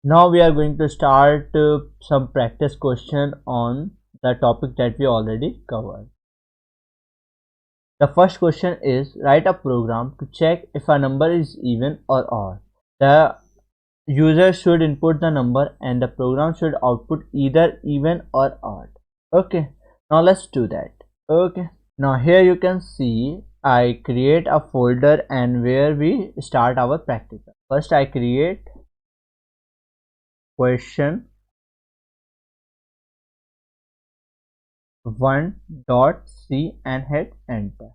Now we are going to start some practice question on the topic that we already covered. The first question is, write a program to check if a number is even or odd. The user should input the number and the program should output either even or odd. Okay, now let's do that. Okay, now here you can see I create a folder and where we start our practical. First I create question 1.c and hit enter.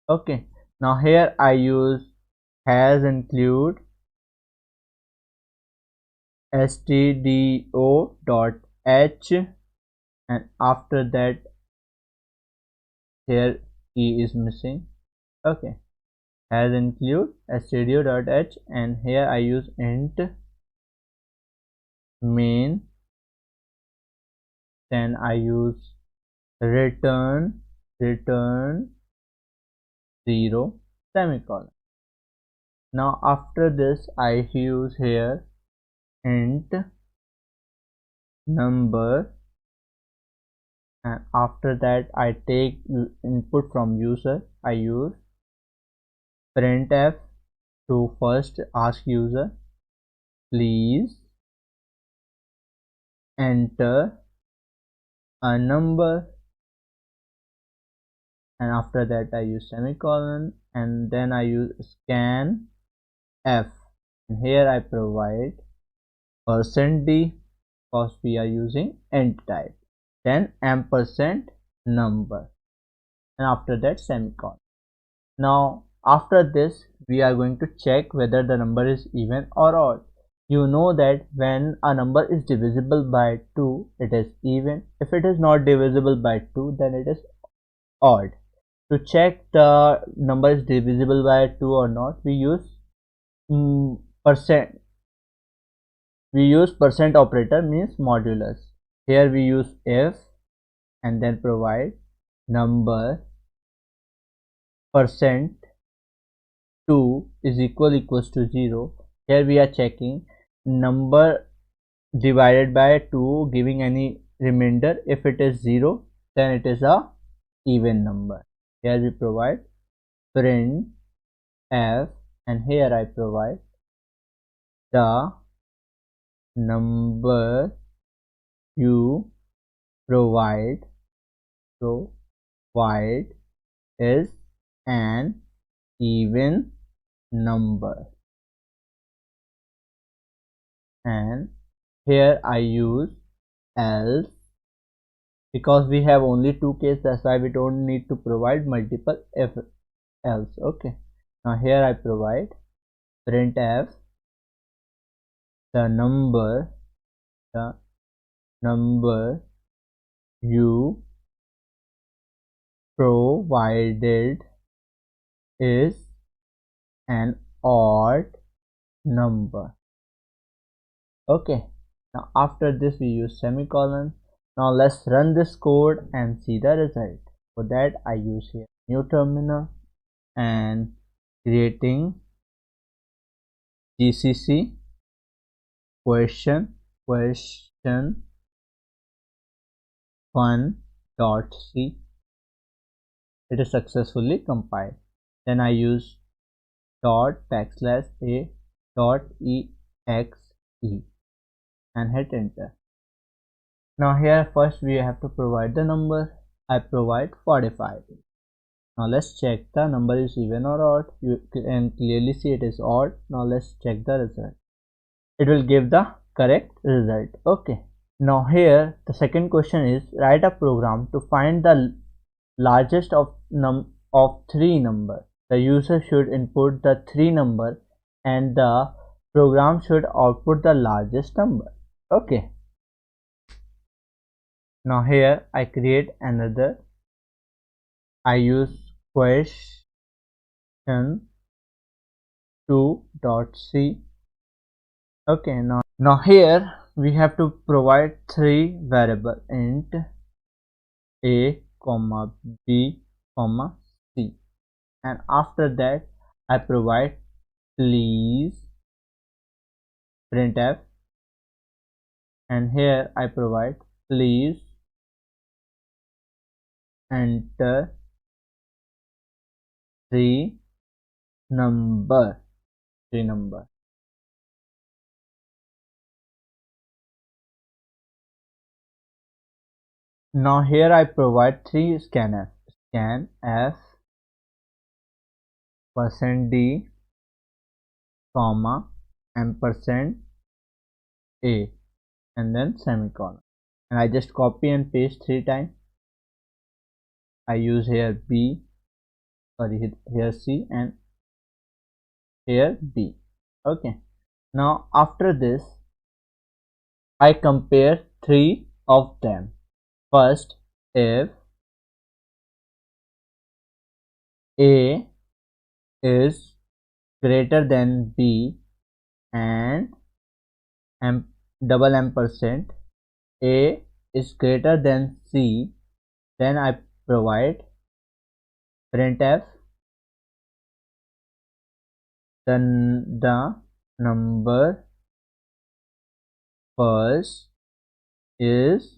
Okay, now here I use has include stdio.h and after that here key is missing. Okay, has include stdio.h and here I use int main, then I use return 0 semicolon. Now after this I use here int number and after that I take input from user. I use printf to first ask user please enter a number and after that I use semicolon and then I use scan f and here I provide %d because we are using int type, then ampersand number and after that semicolon. Now after this we are going to check whether the number is even or odd. You know that when a number is divisible by 2 it is even. If it is not divisible by 2 then it is odd. To check the number is divisible by 2 or not, we use percent. We use percent operator, means modulus. Here we use if and then provide number percent 2 is equals to 0. Here we are checking number divided by 2 giving any remainder. If it is 0 then it is a even number. Here we provide print f and here I provide the number you provide is an even number and here I use else because we have only two cases, that's why we don't need to provide multiple if else. Okay, now here I provide printf the number you provided is an odd number. Okay, now after this we use semicolon. Now let's run this code and see the result. For that I use here new terminal and creating gcc question 1.c. it is successfully compiled. Then I use .\a.exe and hit enter. Now here first we have to provide the number. I provide 45. Now let's check the number is even or odd. You can clearly see it is odd. Now let's check the result. It will give the correct result. Okay, now here the second question is, write a program to find the largest of three numbers. The user should input the three number and the program should output the largest number. Okay, now here I create another. I use question 2.c. okay, now here we have to provide three variable int a comma b comma c and after that I provide please printf and here I provide please enter three number three number. Now here I provide three scanf, scan f %d comma ampersand a and then semicolon, and I just copy and paste three times. I use here b, sorry, here c and here d. Okay, now after this I compare three of them. First, if a is greater than b and double ampersand a is greater than c, then I provide printf the number first is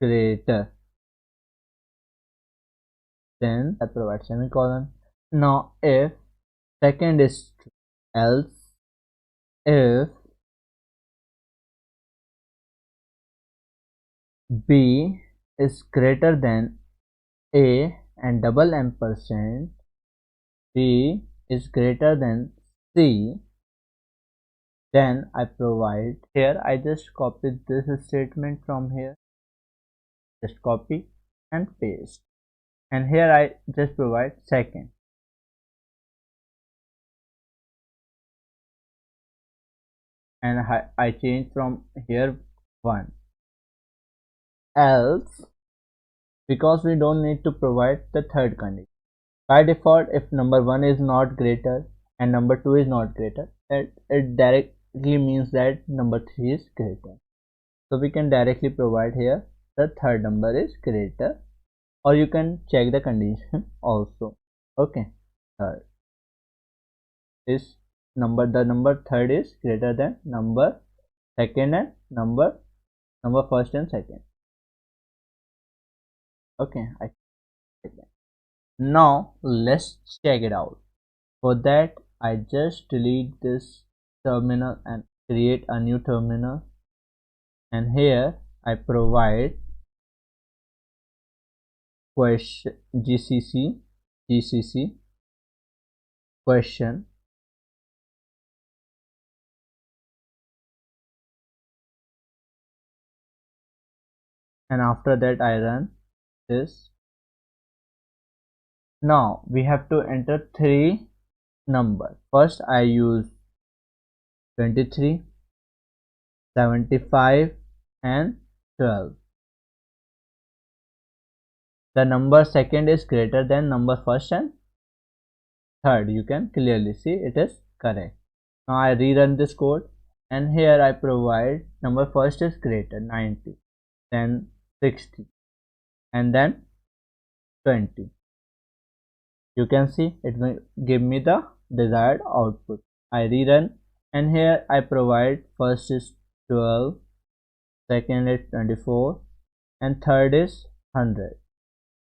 greater, then I provide semicolon. Now if second is true, else if b is greater than a and double ampersand b is greater than c, then I provide, here I just copied this statement from here, just copy and paste, and here I just provide second, and I change from here 1, else, because we don't need to provide the third condition. By default, if number 1 is not greater and number 2 is not greater, it directly means that number 3 is greater. So we can directly provide here the third number is greater, or you can check the condition also. Okay, third is the number third is greater than number second and number first and second. Okay, now let's check it out. For that I just delete this terminal and create a new terminal, and here I provide question gcc question, and after that I run this. Now we have to enter three numbers. First I use 23, 75 and 12. The number second is greater than number first and third. You can clearly see it is correct. Now I rerun this code, and here I provide number first is greater 90, then 60 and then 20. You can see it will give me the desired output. I rerun, and here I provide first is 12, second is 24 and third is 100.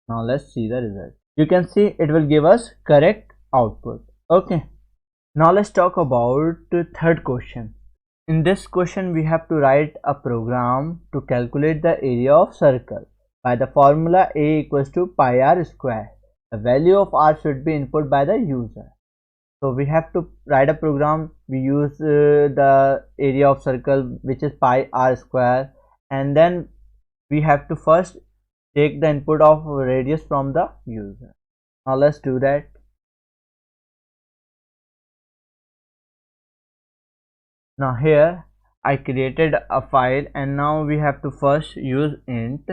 Now let's see the result. You can see it will give us correct output. Okay, now let's talk about the third question. In this question we have to write a program to calculate the area of circle by the formula A equals to pi r square. The value of r should be input by the user. So we have to write a program. We use the area of circle, which is pi r square, and then we have to first take the input of radius from the user. Now let's do that. Now here I created a file, and now we have to first use int,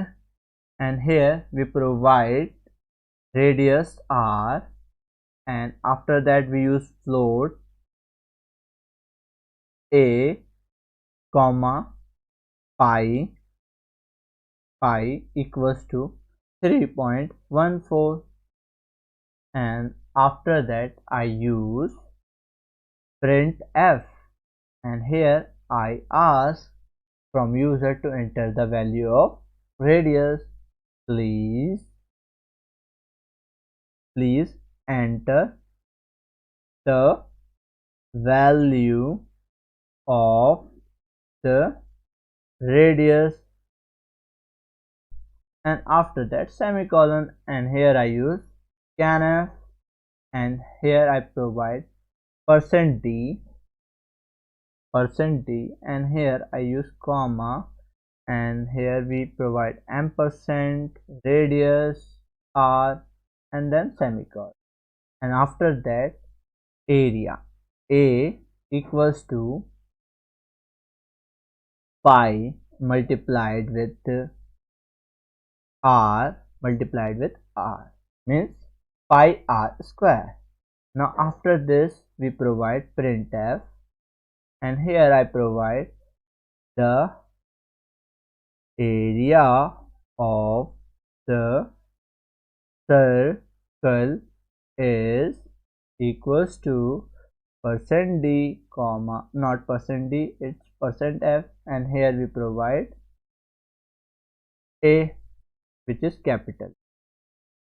and here we provide radius r, and after that we use float a comma pi equals to 3.14, and after that I use printf, and here I ask from user to enter the value of radius. Please enter the value of the radius, and after that semicolon, and here I use scanf, and here I provide %d, and here I use comma, and here we provide ampersand, radius, r, and then semicolon, and after that area, a equals to pi multiplied with r means pi r square. Now after this we provide printf, and here I provide the area of the circle is equals to %d comma, not %d, it's %f, and here we provide a, which is capital,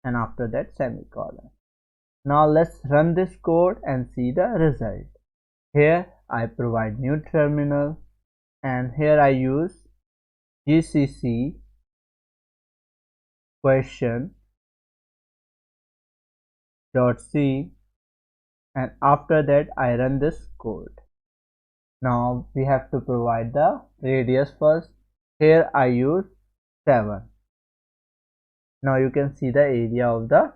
and after that semicolon. Now let's run this code and see the result. Here I provide new terminal, and here I use gcc question.c, and after that I run this code. Now we have to provide the radius first. Here I use 7. Now you can see the area of the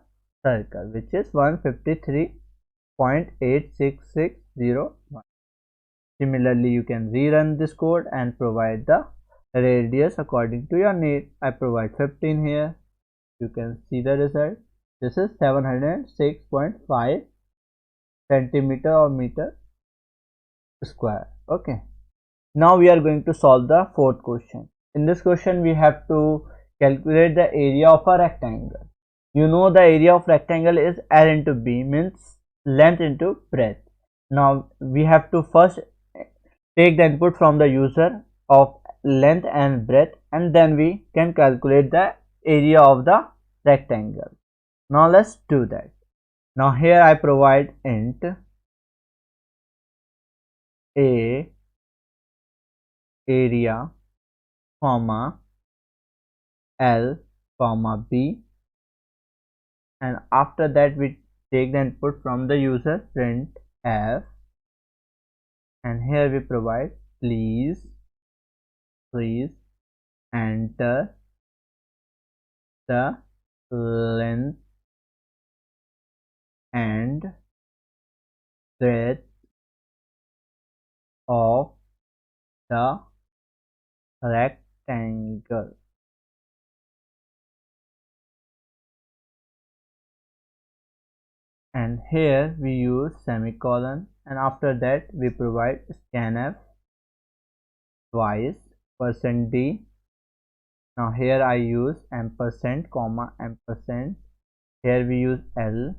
circle, which is 153.86601. Similarly, you can rerun this code and provide the radius according to your need. I provide 15 here. You can see the result. This is 706.5 centimeter or meter square. Okay. Now we are going to solve the fourth question. In this question, we have to calculate the area of a rectangle. You know the area of rectangle is L into B, means length into breadth. Now we have to first take the input from the user of length and breadth, and then we can calculate the area of the rectangle. Now let's do that. Now here I provide int a area comma L comma B, and after that we take the input from the user print f, and here we provide please enter the length and breadth of the rectangle. And here we use semicolon, and after that we provide scanf twice %d. Now here I use ampersand comma ampersand, here we use L,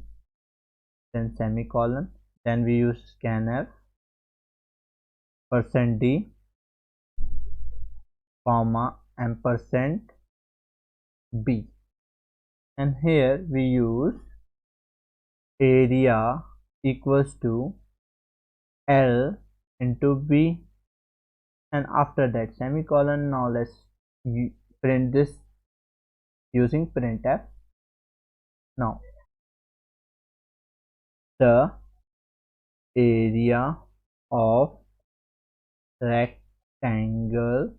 then semicolon, then we use scanf %d comma ampersand B, and here we use area equals to L into B, and after that semicolon. Now let's print this using printf. Now the area of rectangle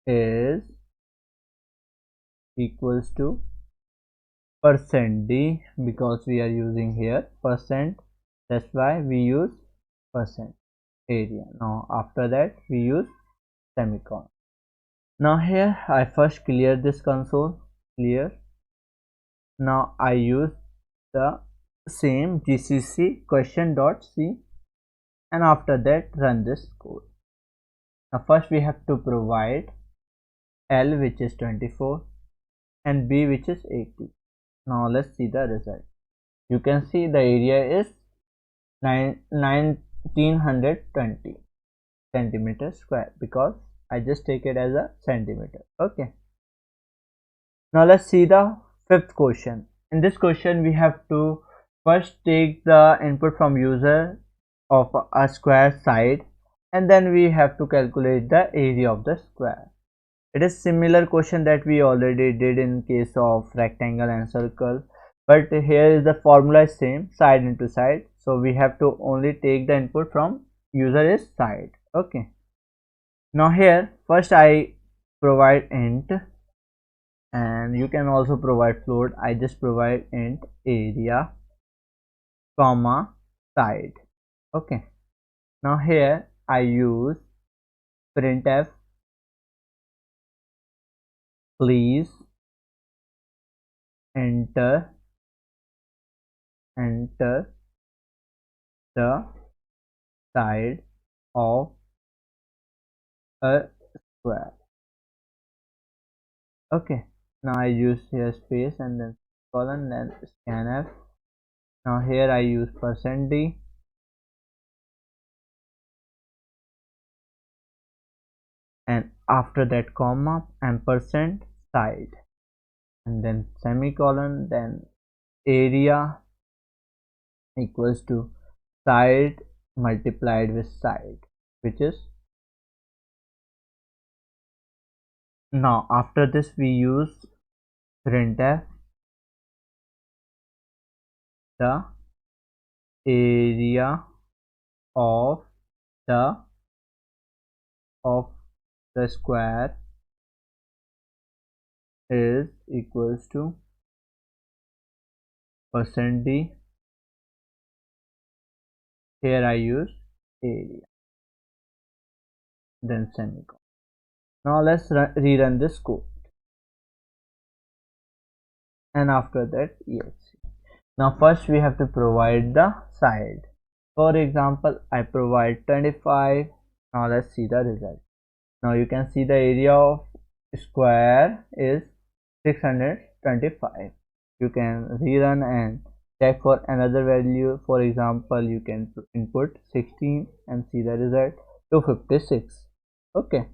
is equals to %d, because we are using here %, that's why we use %area. Now after that we use semicolon. Now here I first clear this console, clear. Now I use the same gcc question.c, and after that run this code. Now first we have to provide L, which is 24, and B, which is 80. Now let's see the result. You can see the area is 1920. centimeter square because I just take it as a centimeter. Okay, now let's see the fifth question. In this question we have to first take the input from user of a square side, and then we have to calculate the area of the square. It is similar question that we already did in case of rectangle and circle, but here is the formula is same, side into side, so we have to only take the input from user is side. Okay, now here first I provide int, and you can also provide float. I just provide int area comma side. Okay, now here I use printf please enter the side of a square. Okay, now I use here space and then colon, then scanf. Now here I use %d, and after that comma and percent side, and then semicolon, then area equals to side multiplied with side, which is, now after this we use printf the area of the of the square is equals to %d. Here I use area, then semicolon. Now let's rerun this code, and after that, yes. Now first we have to provide the side. For example, I provide 25. Now let's see the result. Now you can see the area of square is 625. You can rerun and check for another value. For example, you can input 16 and see the result 256. Okay,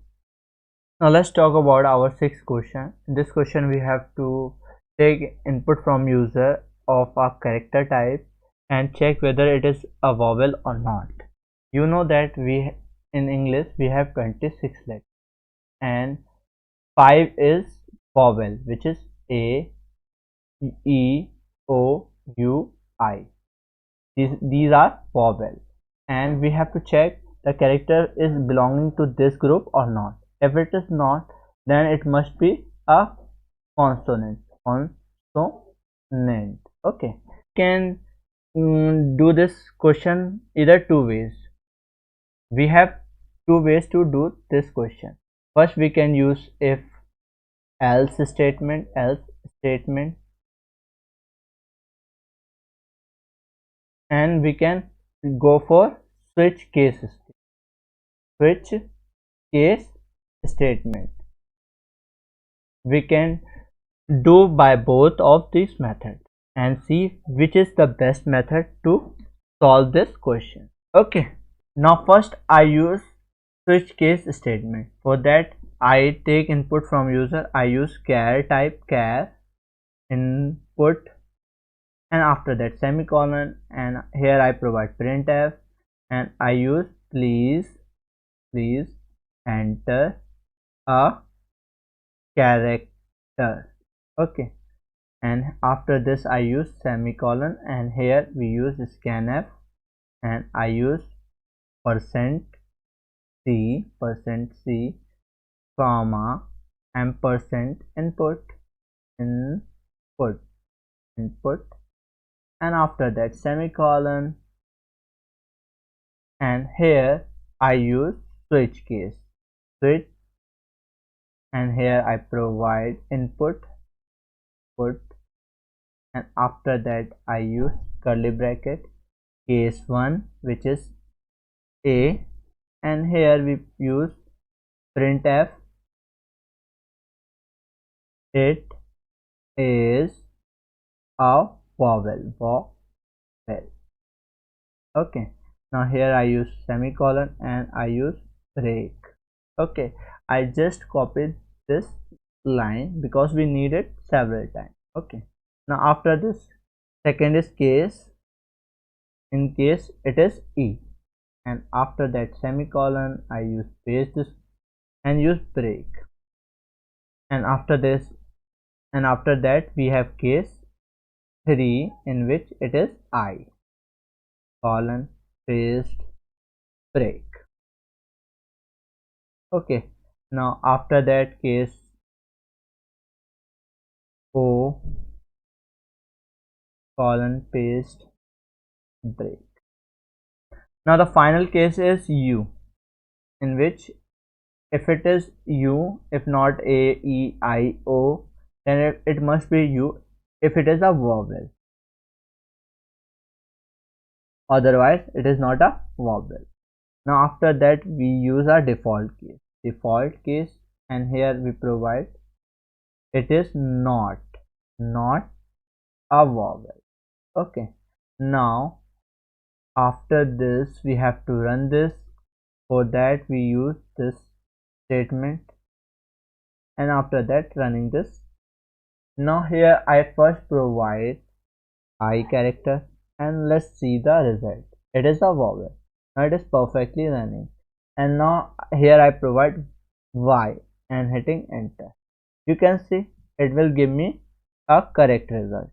now let's talk about our sixth question. In this question we have to take input from user of a character type and check whether it is a vowel or not. You know that we in English we have 26 letters and 5 is vowel, which is A, E, O, U, I. These are vowel, and we have to check the character is belonging to this group or not. If it is not, then it must be a consonant. Okay, can do this question either two ways. We have two ways to do this question. First, we can use if else statement, and we can go for switch case statement. We can do by both of these methods and see which is the best method to solve this question. Okay, now first I use switch case statement. For that I take input from user. I use char type char input, and after that semicolon, and here I provide printf, and I use please enter a character. Okay, and after this I use semicolon, and here we use scanf, and I use %c comma and input, and after that semicolon, and here I use switch case and here I provide input, and after that I use curly bracket case 1, which is A, and here we use printf it is a vowel. Okay, now here I use semicolon and I use break. Okay, I just copied this line because we need it several times. Okay, now after this, second is case. In case it is E, and after that semicolon I use space this and use break, and after this, and after that we have case 3 in which it is I, colon, paste, break. Okay, now after that case O, colon, paste, break. Now the final case is U, in which if it is U, if not A, E, I, O, then it must be U if it is a vowel, otherwise it is not a vowel. Now after that we use our default case, and here we provide it is not a vowel. Okay, now after this we have to run this. For that we use this statement, and after that running this. Now here I first provide I character, and let's see the result. It is a vowel. Now it is perfectly running, and now here I provide Y and hitting enter. You can see it will give me a correct result.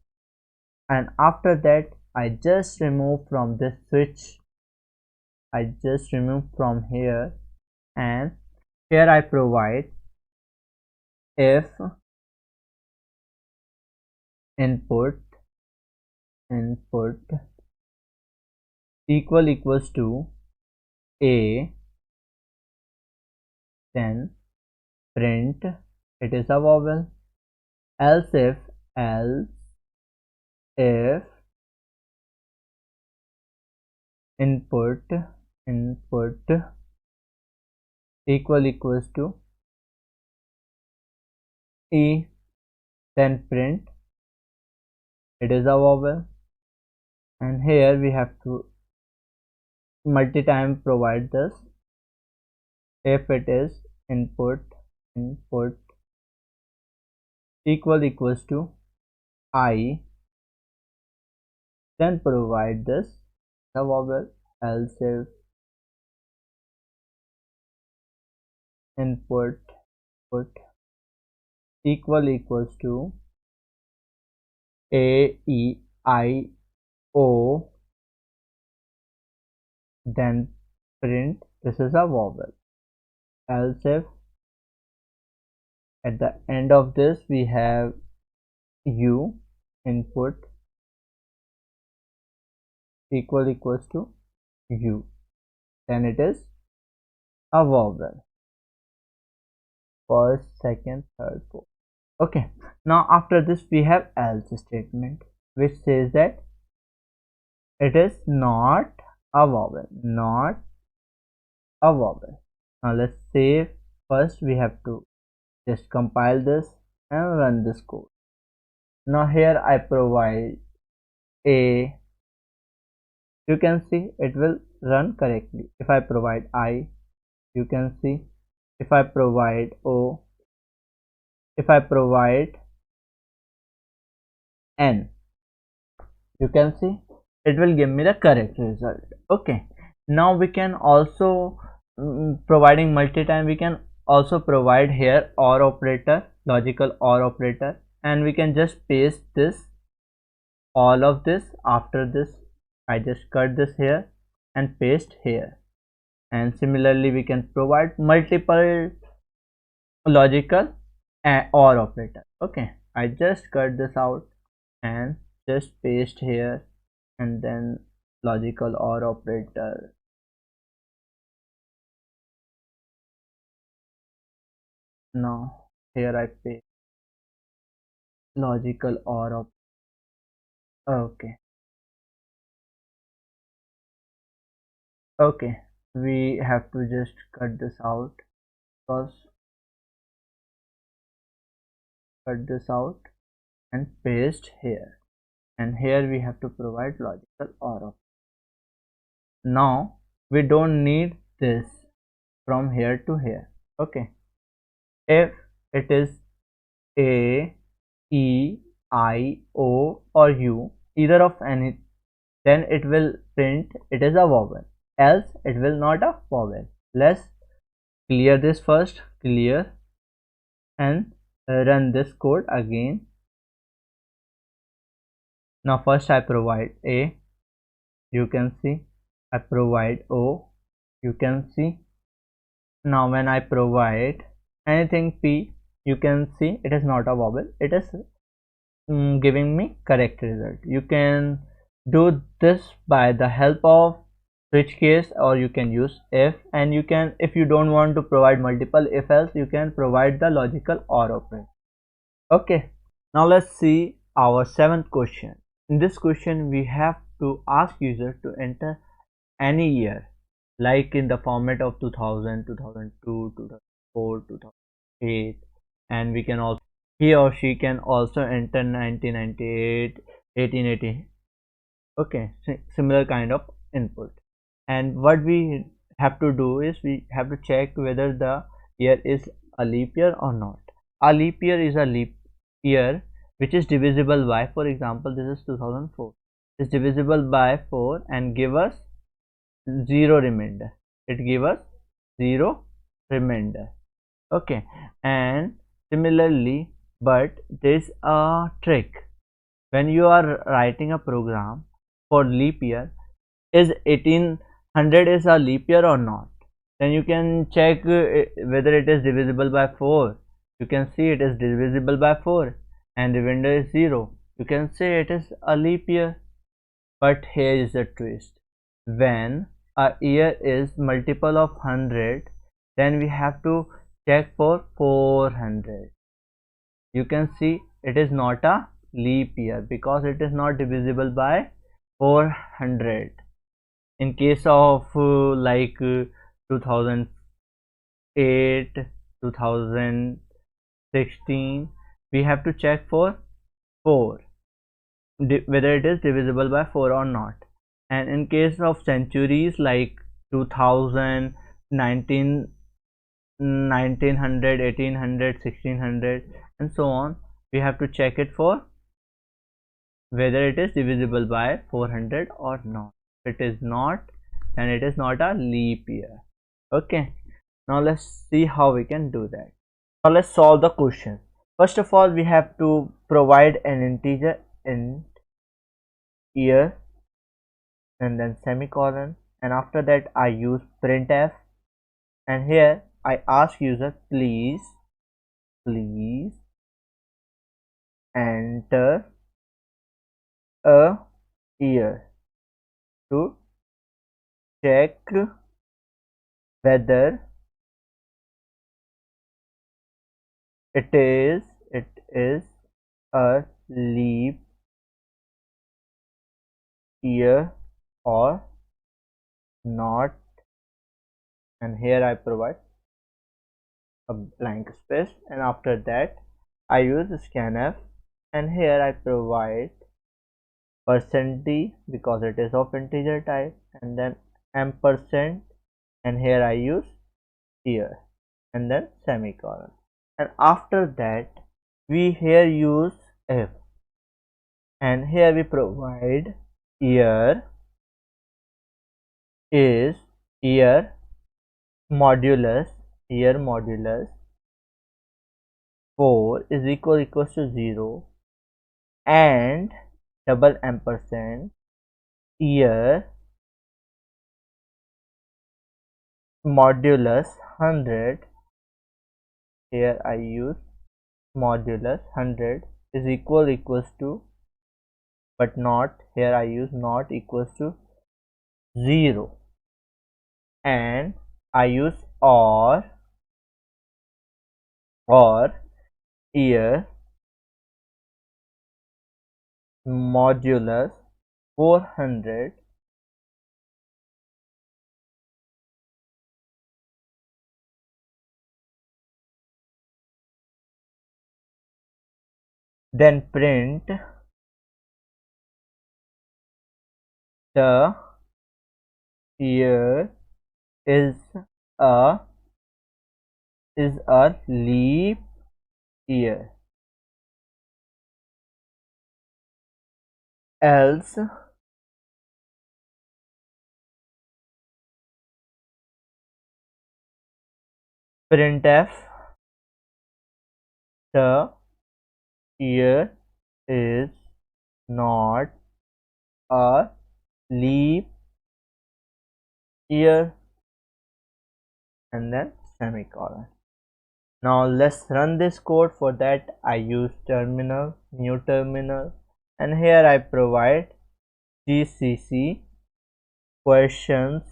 And after that I just remove from this switch, I just remove from here, and here I provide if input equals to A, then print it is a vowel. Else if input equals to E, then print it is a vowel. And here we have to multi-time provide this. If it is input equals to I, then provide this the vowel. Else if input equals to A, E, I, O, then print this is a vowel. Else if at the end of this we have U, input equals to U, then it is a vowel. First, second, third, fourth. Okay, now after this we have else statement, which says that it is not a vowel, not a vowel. Now let's save. First we have to just compile this and run this code. Now here I provide A, you can see it will run correctly. If I provide I, you can see. If I provide O, if I provide N, you can see it will give me the correct result. Okay, now we can also providing multi-time, we can also provide here OR operator, logical OR operator, and we can just paste this, all of this. After this I just cut this here and paste here, and similarly we can provide multiple logical OR operator. Okay, I just cut this out and just paste here, and then logical OR operator. Now here I paste logical OR operator. Okay, we have to just cut this out, because cut this out and paste here, and here we have to provide logical OR operator. Now we don't need this, from here to here. Okay, if it is A, E, I, O or U, either of any, then it will print it is a vowel, else it will not a vowel. Let's clear this first, clear, and run this code again. Now first I provide A, you can see, I provide O, you can see. Now when I provide anything P, you can see it is not a vowel, it is giving me correct result. You can do this by the help of switch case, or you can use if, and you can, if you don't want to provide multiple if else, you can provide the logical or operator. Okay, now let's see our seventh question. In this question we have to ask user to enter any year, like in the format of 2000, 2002, 2004, 2008, and we can also, he or she can also enter 1998, 1880. Okay, similar kind of input. And what we have to do is we have to check whether the year is a leap year or not. A leap year is a leap year which is divisible by, for example, this is 2004, is divisible by 4 and give us 0 remainder. It give us 0 remainder. Okay, and similarly, but there's a trick. When you are writing a program for leap year, is 1800 is a leap year or not, then you can check whether it is divisible by 4. You can see it is divisible by 4 and remainder is 0. You can say it is a leap year. But here is the twist. When a year is multiple of 100, then we have to check for 400. You can see it is not a leap year because it is not divisible by 400. In case of 2008, 2016, we have to check for 4, whether it is divisible by 4 or not. And in case of centuries like 2000, 1900, 1800, 1600 and so on, we have to check it for whether it is divisible by 400 or not. If it is not, then it is not a leap year. Okay, now let's see how we can do that. Now let's solve the question. First of all, we have to provide an integer int year and then semicolon, and after that I use printf, and here I ask user please enter a year to check whether it is a leap year or not. And here I provide a blank space, and after that I use scanf, and here I provide %d because it is of integer type, and then ampersand, and here I use year and then semicolon, and after that we here use if, and here we provide year is year modulus 4 is equals to 0 and double ampersand year modulus 100, here I use modulus 100 is equals to, but not, here I use not equals to 0, and I use or year modulus 400 then print the year is a is a leap year, else printf the year is not a leap year, and then semicolon. Now let's run this code. For that I use terminal, new terminal, and here I provide gcc questions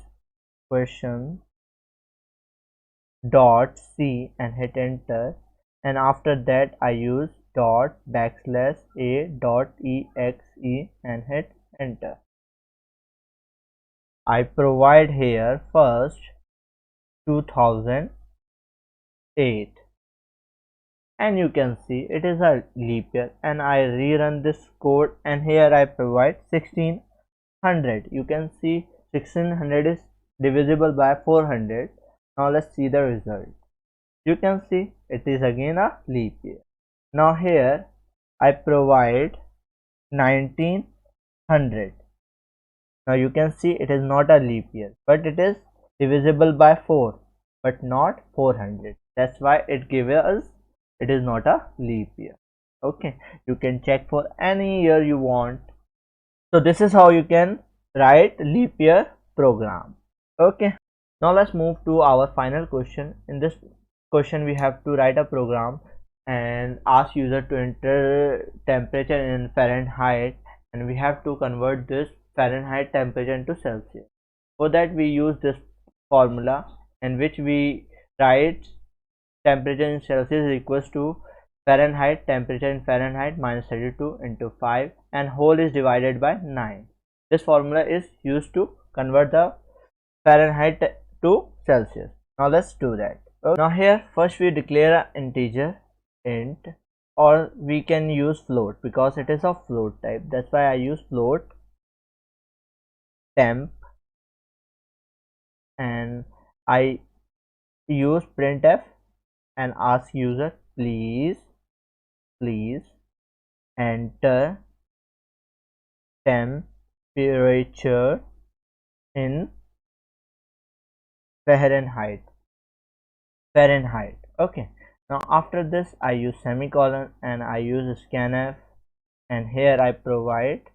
dot c and hit enter, and after that I use dot backslash a dot exe and hit enter. I provide here first 2008, and you can see it is a leap year, and I rerun this code, and here I provide 1600. You can see 1600 is divisible by 400. Now let's see the result. You can see it is again a leap year. Now here I provide 1900. Now you can see it is not a leap year, but it is divisible by 4 but not 400. That's why it gives us it is not a leap year. Okay, you can check for any year you want. So this is how you can write leap year program. Okay, now let's move to our final question. In this question we have to write a program and ask user to enter temperature in Fahrenheit, and we have to convert this Fahrenheit temperature into Celsius. For that we use this formula in which we write temperature in Celsius is equals to Fahrenheit temperature in Fahrenheit minus 32 into 5, and whole is divided by 9. This formula is used to convert the Fahrenheit to Celsius. Now let's do that. Okay. Now here first we declare an integer int, or we can use float because it is of float type. That's why I use float temp, and I use printf and ask user please enter temperature in Fahrenheit. Okay, now after this I use semicolon and I use scanf, and here I provide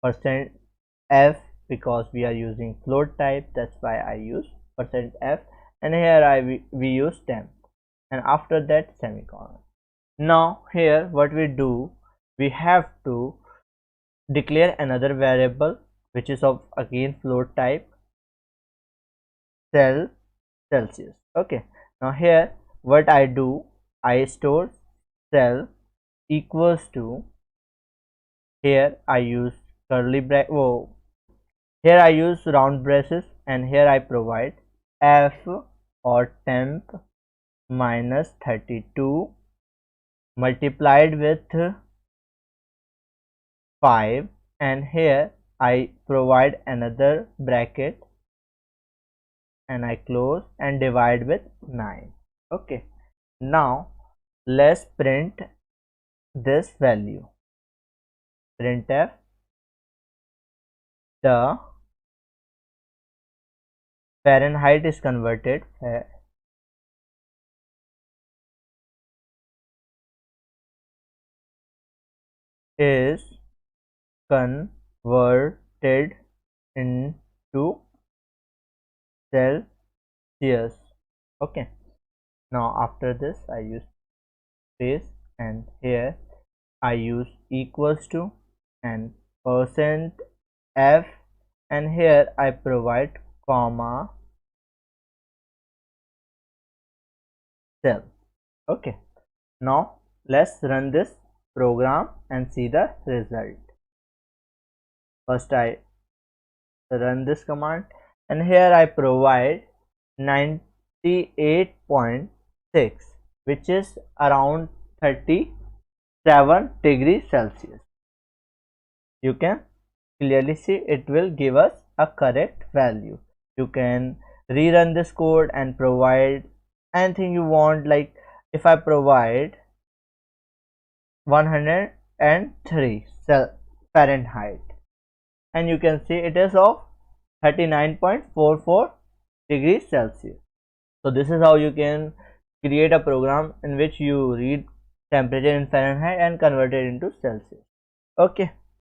%f because we are using float type. That's why I use %f, and here we use temp, and after that semicolon. Now here what we do, we have to declare another variable which is of again float type, Celsius. Okay, now here what I do, I store cell equals to, here I use curly bracket, here I use round braces, and here I provide f or temp minus 32 multiplied with 5, and here I provide another bracket and I close and divide with 9. Okay, now let's print this value. Printf the Fahrenheit is converted is converted into Celsius. Okay, now after this I use space, and here I use equals to and %f, and here I provide comma cell. Okay, now let's run this program and see the result. First I run this command, and here I provide 98.6, which is around 37 degrees Celsius. You can clearly see it will give us a correct value. You can rerun this code and provide anything you want. Like if I provide 103 Fahrenheit, and you can see it is of 39.44 degrees Celsius. So this is how you can create a program in which you read temperature in Fahrenheit and convert it into Celsius. Okay.